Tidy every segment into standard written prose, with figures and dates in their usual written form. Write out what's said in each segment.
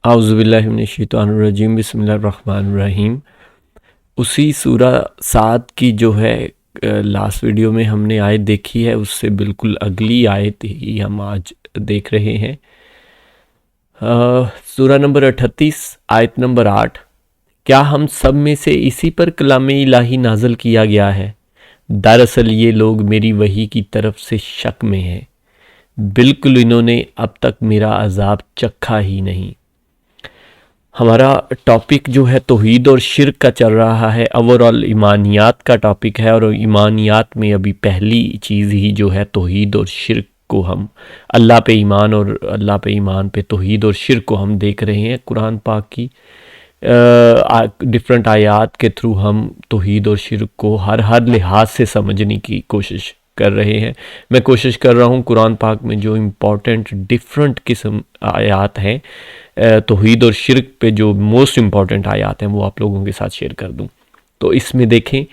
आउज़ुबिल्लाहि मिनश्शैतानिर्रजीम बिस्मिल्लाहिर्रहमानिर्रहीम। उसी सूरा साद की जो है लास्ट वीडियो में हमने आयत देखी है, उससे बिल्कुल अगली आयत ही हम आज देख रहे हैं। सूरा नंबर 38 आयत नंबर 8। क्या हम सब में से इसी पर कलाम इलाही नाज़िल किया गया है? दरअसल ये लोग मेरी वही की तरफ से शक में हैं। बिल्कुल इन्होंने अब तक मेरा अजाब चखा ही नहीं। हमारा टॉपिक जो है तौहीद और शिर्क का चल रहा है। ओवरऑल ईमानियात का टॉपिक है और ईमानियात में अभी पहली चीज़ ही जो है तौहीद और शिर्क को हम अल्लाह पे ईमान और अल्लाह पे ईमान पे तौहीद और शिर्क को हम देख रहे हैं। कुरान पाक की डिफरेंट आयात के थ्रू हम तौहीद और शिर्क को हर लिहाज से समझने की कोशिश कर रहे हैं। मैं कोशिश कर रहा हूँ कुरान पाक में जो इम्पॉर्टेंट डिफरेंट किस्म आयात हैं तौहीद और शिर्क पे जो मोस्ट इम्पॉर्टेंट आयात हैं वो आप लोगों के साथ शेयर कर दूं। तो इसमें देखें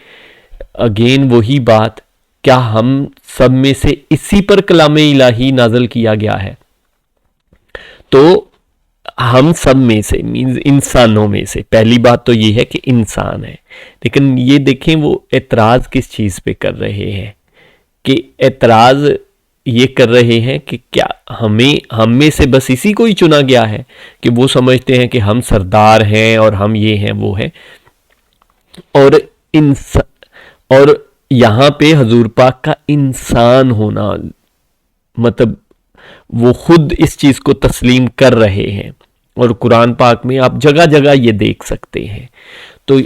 अगेन वही बात, क्या हम सब में से इसी पर कलाम इलाही नाज़िल किया गया है? तो हम सब में से मीन्स इंसानों में से पहली बात तो ये है कि इंसान है, लेकिन ये देखें वो एतराज़ किस चीज़ पे कर रहे हैं कि एतराज़ ये कर रहे हैं कि क्या हम में से बस इसी को ही चुना गया है कि वो समझते हैं कि हम सरदार हैं और हम ये हैं वो हैं। और यहाँ पे हजूर पाक का इंसान होना मतलब वो खुद इस चीज़ को तस्लीम कर रहे हैं और कुरान पाक में आप जगह जगह ये देख सकते हैं। तो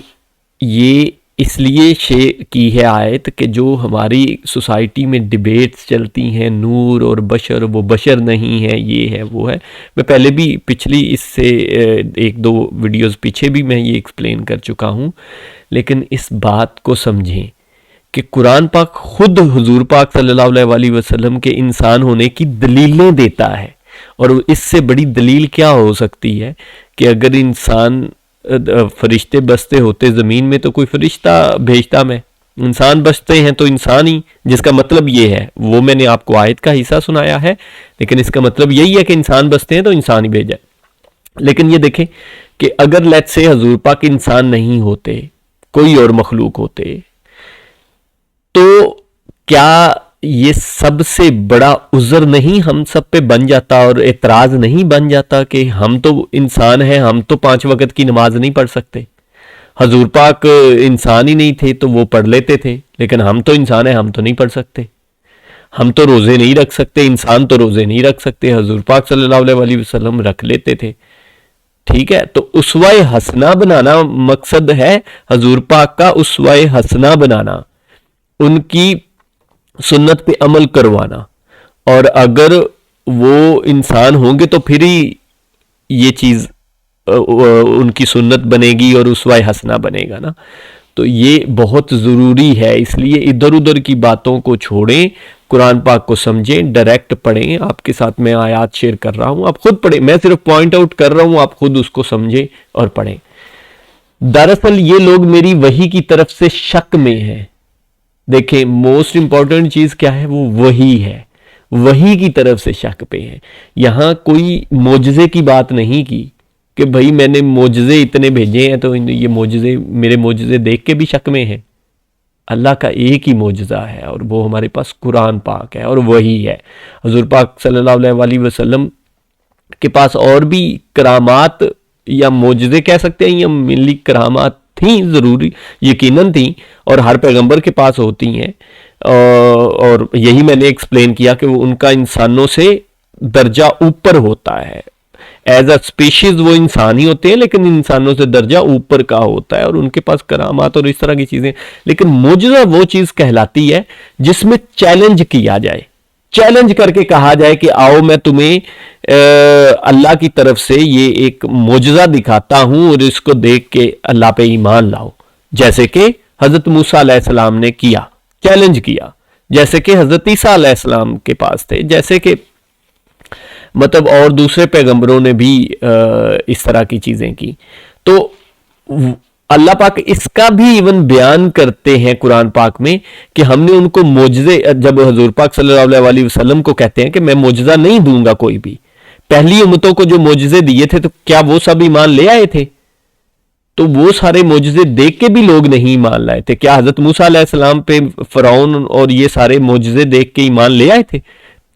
ये इसलिए शेयर की है आयत कि जो हमारी सोसाइटी में डिबेट्स चलती हैं नूर और बशर, वो बशर नहीं है, ये है वो है। मैं पहले भी पिछली इससे एक दो वीडियोस पीछे भी मैं ये एक्सप्लेन कर चुका हूँ, लेकिन इस बात को समझें कि कुरान पाक खुद हुजूर पाक सल्लल्लाहु अलैहि वसल्लम के इंसान होने की दलीलें देता है। और इससे बड़ी दलील क्या हो सकती है कि अगर इंसान फरिश्ते बसते होते ज़मीन में तो कोई फरिश्ता भेजता मैं, इंसान बसते हैं तो इंसान ही, जिसका मतलब ये है, वो मैंने आपको आयत का हिस्सा सुनाया है, लेकिन इसका मतलब यही है कि इंसान बसते हैं तो इंसान ही भेजा। लेकिन ये देखें कि अगर लेट्स से हजूर पाक इंसान नहीं होते, कोई और मखलूक होते, तो क्या ये सबसे बड़ा उज़र नहीं हम सब पे बन जाता और एतराज़ नहीं बन जाता कि हम तो इंसान हैं, हम तो 5 वक़्त की नमाज नहीं पढ़ सकते। हजूर पाक इंसान ही नहीं थे तो वो पढ़ लेते थे, लेकिन हम तो इंसान हैं, हम तो नहीं पढ़ सकते। हम तो रोज़े नहीं रख सकते, इंसान तो रोज़े नहीं रख सकते, हजूर पाक सल्लल्लाहु अलैहि वसल्लम रख लेते थे। ठीक है, तो उसवाए हसना बनाना मकसद है हजूर पाक का, उसवाए हसना बनाना, उनकी सुन्नत पे अमल करवाना। और अगर वो इंसान होंगे तो फिर ही ये चीज़ उनकी सुन्नत बनेगी और उसवाए हसना बनेगा ना। तो ये बहुत ज़रूरी है, इसलिए इधर उधर की बातों को छोड़ें, कुरान पाक को समझें, डायरेक्ट पढ़ें। आपके साथ मैं आयात शेयर कर रहा हूँ, आप खुद पढ़ें, मैं सिर्फ पॉइंट आउट कर रहा हूँ, आप खुद उसको समझें और पढ़ें। दरअसल ये लोग मेरी वही की तरफ से शक में हैं। देखें मोस्ट इंपॉर्टेंट चीज क्या है, वो वही है, वही की तरफ से शक पे है। यहां कोई मोजज़े की बात नहीं की कि भाई मैंने मोजज़े इतने भेजे हैं तो ये मोजज़े, मेरे मोजज़े देख के भी शक में है। अल्लाह का एक ही मोजज़ा है और वो हमारे पास कुरान पाक है और वही है। हुजूर पाक सल्लल्लाहु अलैहि वसल्लम के पास और भी करामात या मोजज़े कह सकते हैं या मिली करामात थी, ज़रूरी यकीनन थी, और हर पैगंबर के पास होती हैं। और यही मैंने एक्सप्लेन किया कि वो उनका इंसानों से दर्जा ऊपर होता है। एज अ स्पीशीज वो इंसान ही होते हैं, लेकिन इंसानों से दर्जा ऊपर का होता है और उनके पास करामात और इस तरह की चीज़ें। लेकिन मुजज़ा वो चीज़ कहलाती है जिसमें चैलेंज किया जाए, चैलेंज करके कहा जाए कि आओ मैं तुम्हें अल्लाह की तरफ से ये एक मोजज़ा दिखाता हूं और इसको देख के अल्लाह पे ईमान लाओ। जैसे कि हजरत मूसा अलैहिस्सलाम ने किया, चैलेंज किया, जैसे कि हजरत ईसा अलैहिस्सलाम के पास थे, जैसे कि मतलब और दूसरे पैगंबरों ने भी इस तरह की चीजें की। तो अल्लाह पाक इसका भी इवन बयान करते हैं कुरान पाक में कि हमने उनको मोजज़े, जब हजूर पाक सल्लल्लाहु अलैहि वसल्लम को कहते हैं कि मैं मोजज़ा नहीं दूंगा कोई भी, पहली उम्मतों को जो मोजज़े दिए थे तो क्या वो सब ईमान ले आए थे? तो वो सारे मोजज़े देख के भी लोग नहीं ईमान लाए थे। क्या हज़रत मूसा अलैहिस्सलाम पे फ़िरौन और ये सारे मोजज़े देख के ईमान ले आए थे?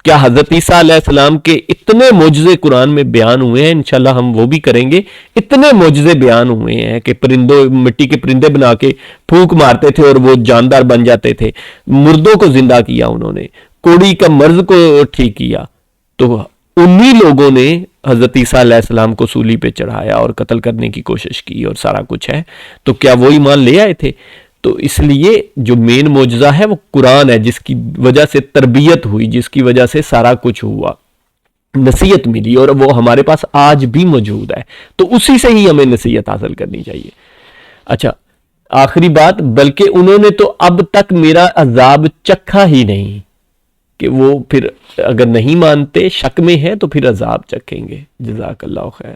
क्या हज़रत ईसा अलैहिस्सलाम के इतने मोजज़े कुरान में बयान हुए हैं, इंशाल्लाह हम वो भी करेंगे, इतने मोजज़े बयान हुए हैं कि परिंदों मिट्टी के परिंदे बना के फूंक मारते थे और वो जानदार बन जाते थे, मुर्दों को जिंदा किया उन्होंने, कोड़ी का मर्ज को ठीक किया। तो उन्हीं लोगों ने हज़रत ईसा अलैहिस्सलाम को सूली पे चढ़ाया और कत्ल करने की कोशिश की और सारा कुछ है। तो क्या वो ईमान ले आए थे? तो इसलिए जो मेन मोजज़ा है वो कुरान है, जिसकी वजह से तरबियत हुई, जिसकी वजह से सारा कुछ हुआ, नसीहत मिली, और वो हमारे पास आज भी मौजूद है। तो उसी से ही हमें नसीहत हासिल करनी चाहिए। अच्छा, आखिरी बात, बल्कि उन्होंने तो अब तक मेरा अजाब चखा ही नहीं, कि वो फिर अगर नहीं मानते, शक में है, तो फिर अजाब चखेंगे। जज़ाकल्लाहु खैर।